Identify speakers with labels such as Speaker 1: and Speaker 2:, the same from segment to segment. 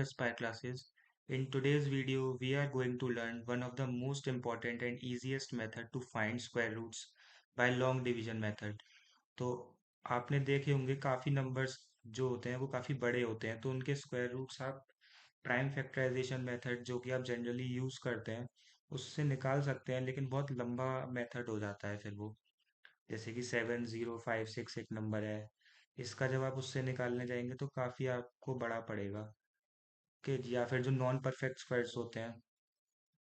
Speaker 1: Aspire classes. In today's video, we are going to learn one of the most important and easiest method to find square roots by long division method. तो आपने देखे होंगे काफ़ी numbers जो होते हैं वो काफ़ी बड़े होते हैं तो उनके स्क्वायर रूट्स आप प्राइम फैक्टराइजेशन मेथड जो कि आप जनरली यूज़ करते हैं उससे निकाल सकते हैं, लेकिन बहुत लंबा मेथड हो जाता है फिर वो। जैसे कि 7056 एक नंबर है, इसका जब आप उससे निकालने जाएंगे तो काफ़ी आपको बड़ा पड़ेगा। कि या फिर जो नॉन परफेक्ट स्क्वायर्स होते हैं,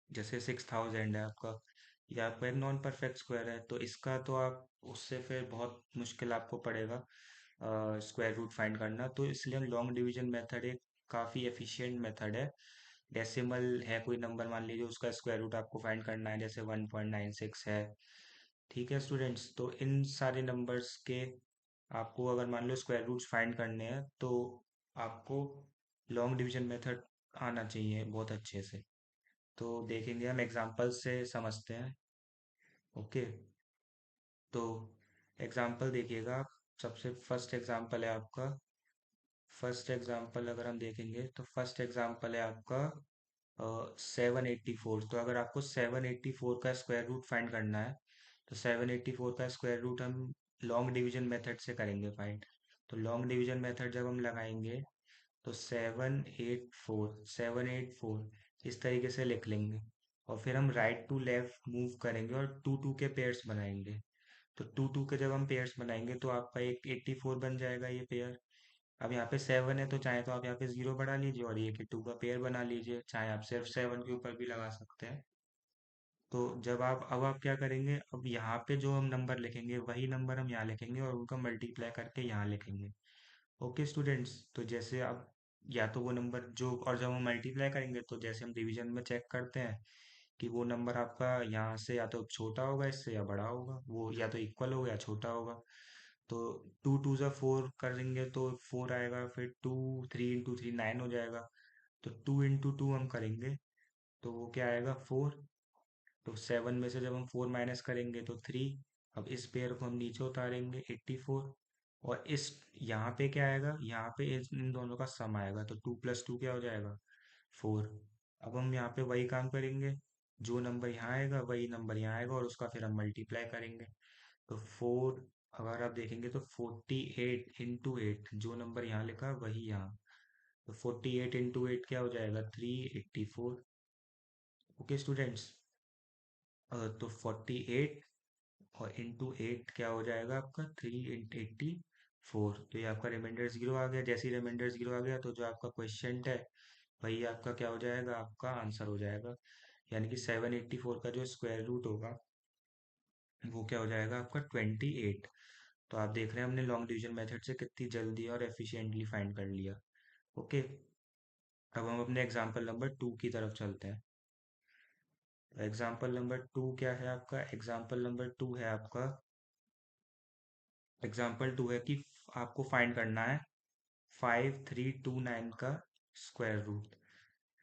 Speaker 1: जैसे 6000 है आपका, या आपका एक नॉन परफेक्ट स्क्वायर है, तो इसका तो आप उससे फिर बहुत मुश्किल आपको पड़ेगा स्क्वायर रूट फाइंड करना। तो इसलिए हम लॉन्ग डिवीजन मेथड एक काफ़ी एफिशिएंट मेथड है। डेसिमल है कोई नंबर, मान लीजिए उसका स्क्वायर रूट आपको फाइंड करना है, जैसे 1.96 है। ठीक है स्टूडेंट्स, तो इन सारे नंबर्स के आपको अगर मान लो स्क्वायर रूट्स फाइंड करने हैं तो आपको लॉन्ग डिवीजन मेथड आना चाहिए बहुत अच्छे से। तो देखेंगे हम एग्जांपल से समझते हैं। ओके, तो एग्जांपल देखिएगा आप। सबसे फर्स्ट एग्जांपल है आपका, फर्स्ट एग्जांपल अगर हम देखेंगे तो फर्स्ट एग्जांपल है आपका 784। तो अगर आपको 784 का स्क्वायर रूट फाइंड करना है तो 784 का स्क्वायर रूट हम लॉन्ग डिवीजन मेथड से करेंगे फाइंड। तो लॉन्ग डिवीजन मेथड जब हम लगाएंगे तो 784 इस तरीके से लिख लेंगे, और फिर हम राइट टू लेफ्ट मूव करेंगे और टू टू के पेयर्स बनाएंगे। तो टू टू के जब हम पेयर्स बनाएंगे तो आपका एक 84 बन जाएगा ये पेयर। अब यहाँ पे 7 है तो चाहे तो आप यहाँ पे 0 बढ़ा लीजिए और ये 82 का पेयर बना लीजिए, चाहे आप सिर्फ 7 के ऊपर भी लगा सकते हैं। तो जब आप अब आप क्या करेंगे, अब यहाँ पे जो हम नंबर लिखेंगे वही नंबर हम यहाँ लिखेंगे और उनका मल्टीप्लाई करके यहाँ लिखेंगे। ओके स्टूडेंट्स, तो जैसे आप या तो वो नंबर जो, और जब हम मल्टीप्लाई करेंगे तो जैसे हम डिवीजन में चेक करते हैं कि वो नंबर आपका यहाँ से या तो छोटा होगा इससे या बड़ा होगा, वो या तो इक्वल होगा या छोटा होगा। तो टू टू ज़ा फोर करेंगे तो फोर आएगा, फिर टू, 3 × 3 9 हो जाएगा। तो 2 × 2 हम करेंगे तो वो क्या आएगा, 4। तो 7 में से जब हम 4 माइनस करेंगे तो 3। अब इस पेयर को हम नीचे उतारेंगे 84, और इस यहाँ पे क्या आएगा, यहाँ पे इन दोनों का सम आएगा, तो 2 + 2 क्या हो जाएगा, 4। अब हम यहाँ पे वही काम करेंगे, जो नंबर यहाँ आएगा वही नंबर यहाँ आएगा और उसका फिर हम मल्टीप्लाई करेंगे। तो 4, अगर आप देखेंगे तो 48 × 8 जो नंबर यहाँ लिखा वही यहाँ। तो 48 × 8 क्या हो जाएगा, 384। ओके स्टूडेंट्स, तो 48 और इंटू 8 क्या हो जाएगा आपका, 3 × 84। तो ये आपका रिमाइंडर 0 आ गया। जैसे ही रिमाइंडर 0 आ गया तो जो आपका क्वेश्चन है वही आपका क्या हो जाएगा, आपका आंसर हो जाएगा। यानी कि 784 का जो स्क्वायर रूट होगा वो क्या हो जाएगा आपका 28। तो आप देख रहे हैं हमने लॉन्ग डिवीजन मेथड से कितनी जल्दी और एफिशिएंटली फाइंड कर लिया। ओके, अब हम अपने एग्जांपल नंबर 2 की तरफ चलते हैं। एग्जांपल नंबर 2 क्या है आपका, एग्जांपल नंबर 2 है आपका, एग्जांपल 2 है कि आपको फाइंड करना है 5329 का स्क्वायर रूट।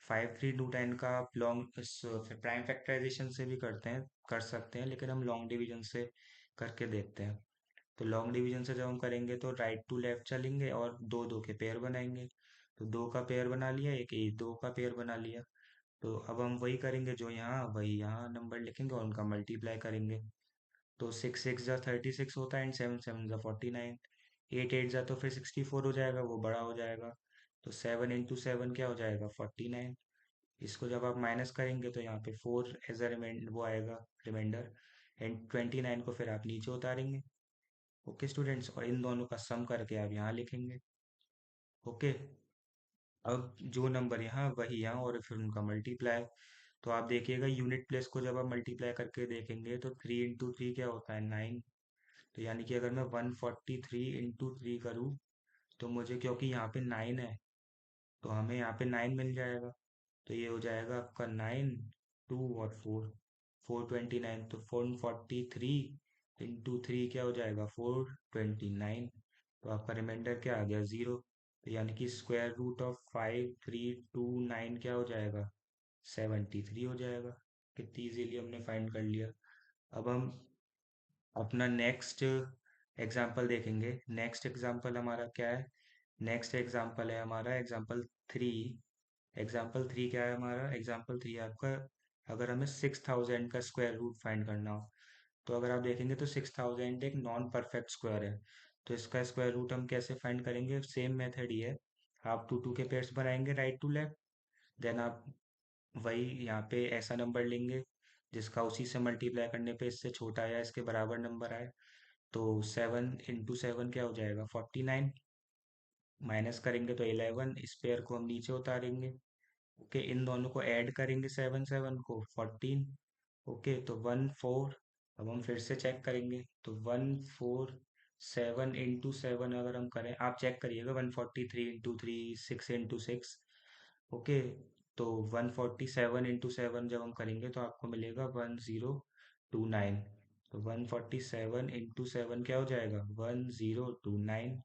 Speaker 1: 5329 का आप लॉन्ग प्राइम फैक्टराइजेशन से भी कर सकते हैं, लेकिन हम लॉन्ग डिवीजन से करके देखते हैं। तो लॉन्ग डिवीजन से जब हम करेंगे तो राइट टू लेफ्ट चलेंगे और दो दो के पेयर बनाएंगे। तो दो का पेयर बना लिया, एक एक दो का पेयर बना लिया। तो अब हम वही करेंगे, जो यहाँ वही यहाँ नंबर लिखेंगे और उनका मल्टीप्लाई करेंगे। तो 6 6 ज़ा 36 होता है एंड 7 7 ज़ा 49। 8 8 ज़ा तो फिर 64 हो जाएगा, वो बड़ा हो जाएगा। तो 7 × 7 क्या हो जाएगा, 49। इसको जब आप माइनस करेंगे तो यहाँ पे 4 एज अ रिमाइंड वो आएगा रिमाइंडर, एंड 29 को फिर आप नीचे उतारेंगे। ओके स्टूडेंट्स, और इन दोनों का सम करके आप यहाँ लिखेंगे। ओके, अब जो नंबर यहाँ वही यहाँ और फिर उनका मल्टीप्लाई। तो आप देखिएगा यूनिट प्लेस को जब आप मल्टीप्लाई करके देखेंगे तो 3 × 3 क्या होता है, 9। तो यानी कि अगर मैं 143 × 3 करूँ तो मुझे, क्योंकि यहाँ पे 9 है तो हमें यहाँ पे 9 मिल जाएगा। तो ये हो जाएगा आपका 9, 2 और 4, 429। तो 443 × 3 क्या हो जाएगा, 429। तो आपका रिमाइंडर क्या आ गया, 0। तो यानी कि स्क्वायर रूट ऑफ 5329 क्या हो जाएगा, 73 हो जाएगा। कितनी इजीली हमने फाइंड कर लिया। अब हम अपना नेक्स्ट एग्जाम्पल देखेंगे। नेक्स्ट एग्जाम्पल हमारा क्या है, नेक्स्ट एग्जाम्पल है हमारा एग्जाम्पल 3। एग्जाम्पल थ्री क्या है हमारा? एग्जाम्पल थ्री आपका, अगर हमें 6000 का स्क्वायर रूट फाइंड करना हो, तो अगर आप देखेंगे तो 6000 एक नॉन परफेक्ट स्क्वायर है। तो इसका स्क्वायर रूट हम कैसे फाइंड करेंगे? सेम मेथड ही है। आप टू टू के पेयर्स बनाएंगे राइट टू लेफ्ट, देन आप वही यहाँ पे ऐसा नंबर लेंगे जिसका उसी से मल्टीप्लाई करने पे इससे छोटा या इसके बराबर नंबर आए। तो 7 इंटू 7 क्या हो जाएगा? 49। माइनस करेंगे तो 11, इस पेयर को हम नीचे उतारेंगे। ओके, इन दोनों को ऐड करेंगे, 7 7 को 14। ओके, तो 1 4। अब हम फिर से चेक करेंगे तो 1 4 7 इंटू 7 अगर हम करें, आप चेक करिएगा, 143 इंटू 3 6 इंटू 6। ओके, तो 147 इंटू 7 जब हम करेंगे तो आपको मिलेगा 1029। तो 147 इंटू 7 क्या हो जाएगा? 1029।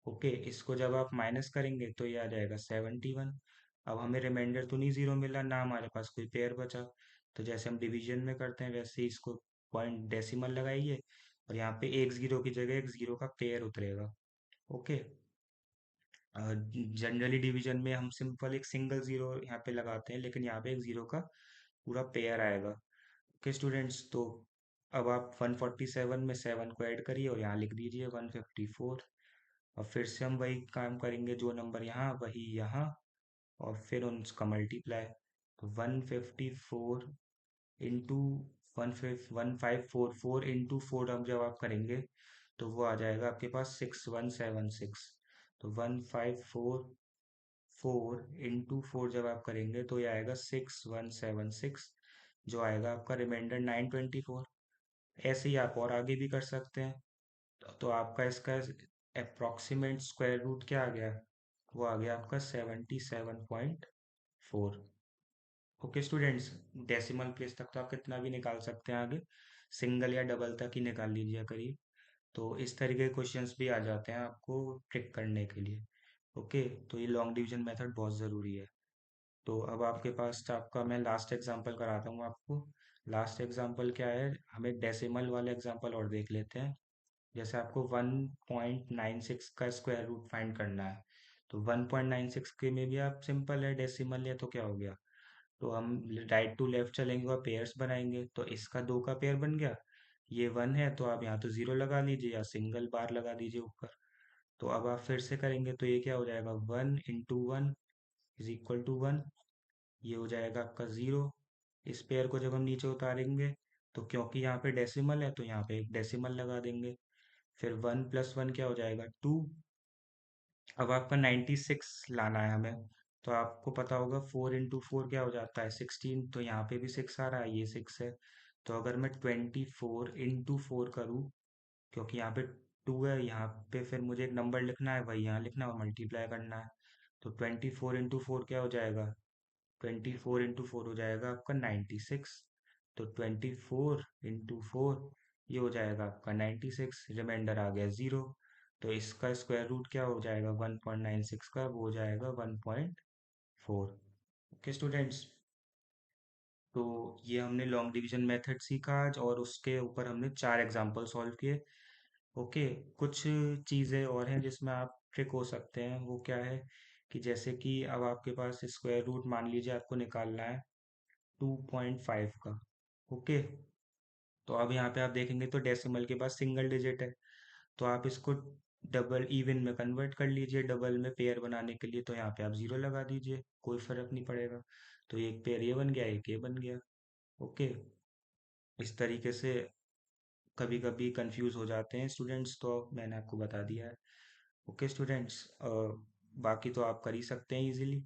Speaker 1: ओके, इसको जब आप माइनस करेंगे तो ये आ जाएगा 71। अब हमें रिमाइंडर तो नहीं जीरो मिला ना, हमारे पास कोई पेयर बचा। तो जैसे हम डिवीजन में करते हैं वैसे ही इसको पॉइंट डेसिमल लगाइए, और यहाँ पे एक जीरो की जगह एक जीरो का पेयर उतरेगा। ओके, जनरली डिवीजन में हम सिंपल एक सिंगल जीरो यहाँ पे लगाते हैं, लेकिन यहाँ पे एक जीरो का पूरा पेयर आएगा। ओके स्टूडेंट्स, तो अब आप 147 में 7 को ऐड करिए और यहाँ लिख दीजिए 154। और फिर से हम वही काम करेंगे, जो नंबर यहाँ वही यहाँ, और फिर उनका मल्टीप्लाई। तो 154 इंटू 1544 इंटू 4 हम जब आप करेंगे तो वो आ जाएगा आपके पास 6176। तो 1544 इंटू 4 जब आप करेंगे तो ये आएगा 6176, जो आएगा आपका रिमाइंडर 924। ऐसे ही आप और आगे भी कर सकते हैं। तो आपका इसका अप्रॉक्सीमेट स्क्वायर रूट क्या आ गया? वो आ गया आपका 77.4। ओके स्टूडेंट्स, डेसिमल प्लेस तक तो आप कितना भी निकाल सकते हैं आगे, सिंगल या डबल तक ही निकाल लीजिए करिए। तो इस तरीके के क्वेश्चंस भी आ जाते हैं आपको ट्रिक करने के लिए। ओके, तो ये लॉन्ग डिवीजन मेथड बहुत ज़रूरी है। तो अब आपके पास आपका मैं लास्ट एग्जांपल कराता हूँ आपको। लास्ट एग्जांपल क्या है? हमें डेसिमल वाले एग्जांपल और देख लेते हैं। जैसे आपको 1.96 का स्क्वायर रूट फाइंड करना है, तो 1.96 के में भी आप सिंपल है, डेसिमल है, तो क्या हो गया? तो हम राइट टू लेफ्ट चलेंगे और पेयर्स बनाएंगे, तो इसका दो का पेयर बन गया। ये 1 है तो आप यहाँ तो जीरो लगा लीजिए या सिंगल बार लगा दीजिए ऊपर। तो अब आप फिर से करेंगे तो ये क्या हो जाएगा? 1 इंटू 1 इज इक्वल टू 1। ये हो जाएगा आपका जीरो। इस पेयर को जब हम नीचे उतारेंगे तो क्योंकि यहाँ पे डेसिमल है तो यहाँ पे एक डेसिमल लगा देंगे। फिर 1 + 1 क्या हो जाएगा? 2। अब आपका 96 लाना है हमें, तो आपको पता होगा 4 इंटू 4 क्या हो जाता है? 16। तो यहाँ पे भी 6 आ रहा है, ये 6 है। तो अगर मैं 24 इंटू 4 करूँ, क्योंकि यहाँ पे 2 है, यहाँ पे फिर मुझे एक नंबर लिखना है, वही यहाँ लिखना है और मल्टीप्लाई करना है। तो 24 इंटू 4 क्या हो जाएगा? 24 इंटू 4 हो जाएगा आपका 96। तो 24 इंटू 4 ये हो जाएगा आपका 96, रिमाइंडर आ गया ज़ीरो। तो इसका स्क्वायर रूट क्या हो जाएगा 1.96 का? वो हो जाएगा 1.4। ओके स्टूडेंट्स, तो ये हमने लॉन्ग डिवीजन मेथड सीखा आज, और उसके ऊपर हमने 4 एग्जाम्पल सॉल्व किए। ओके, कुछ चीज़ें और हैं जिसमें आप ट्रिक हो सकते हैं। वो क्या है कि जैसे कि अब आपके पास स्क्वायर रूट मान लीजिए आपको निकालना है 2.5 का। ओके, तो अब यहाँ पे आप देखेंगे तो डेसिमल के पास सिंगल डिजिट है, तो आप इसको डबल इवन में कन्वर्ट कर लीजिए, डबल में पेयर बनाने के लिए। तो यहाँ पे आप जीरो लगा दीजिए, कोई फर्क नहीं पड़ेगा। तो एक पेयर ये बन गया, एक ये बन गया। ओके, इस तरीके से कभी कभी कंफ्यूज हो जाते हैं स्टूडेंट्स, तो मैंने आपको बता दिया है। ओके स्टूडेंट्स, बाकी तो आप कर ही सकते हैं इजीली।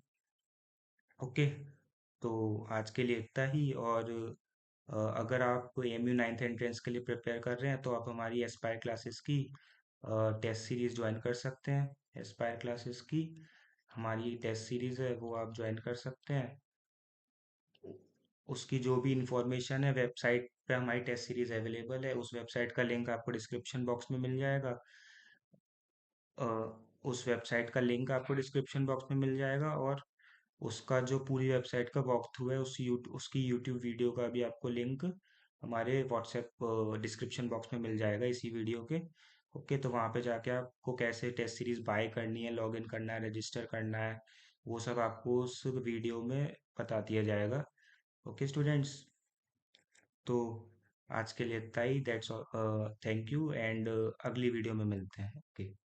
Speaker 1: ओके, तो आज के लिए इतना ही। और अगर आप एम यू नाइन्थ एंट्रेंस के लिए प्रिपेयर कर रहे हैं तो आप हमारी एस्पायर क्लासेस की टेस्ट सीरीज़ ज्वाइन कर सकते हैं। एस्पायर क्लासेस की हमारी टेस्ट सीरीज़ है, वो आप ज्वाइन कर सकते हैं। उसकी जो भी इंफॉर्मेशन है, वेबसाइट पे हमारी टेस्ट सीरीज़ अवेलेबल है, उस वेबसाइट का लिंक आपको डिस्क्रिप्शन बॉक्स में मिल जाएगा। अ, उस वेबसाइट का लिंक आपको डिस्क्रिप्शन बॉक्स में मिल जाएगा, और उसका जो पूरी वेबसाइट का वॉक थ्रू है, उसकी यूट्यूब वीडियो का भी आपको लिंक हमारे व्हाट्सएप डिस्क्रिप्शन बॉक्स में मिल जाएगा इसी वीडियो के। ओके, तो वहाँ पे जाके आपको कैसे टेस्ट सीरीज बाय करनी है, लॉगिन करना है, रजिस्टर करना है, वो सब आपको उस वीडियो में बता दिया जाएगा। ओके स्टूडेंट्स, तो आज के लिए इतना ही। दैट्स थैंक यू एंड अगली वीडियो में मिलते हैं। ओके।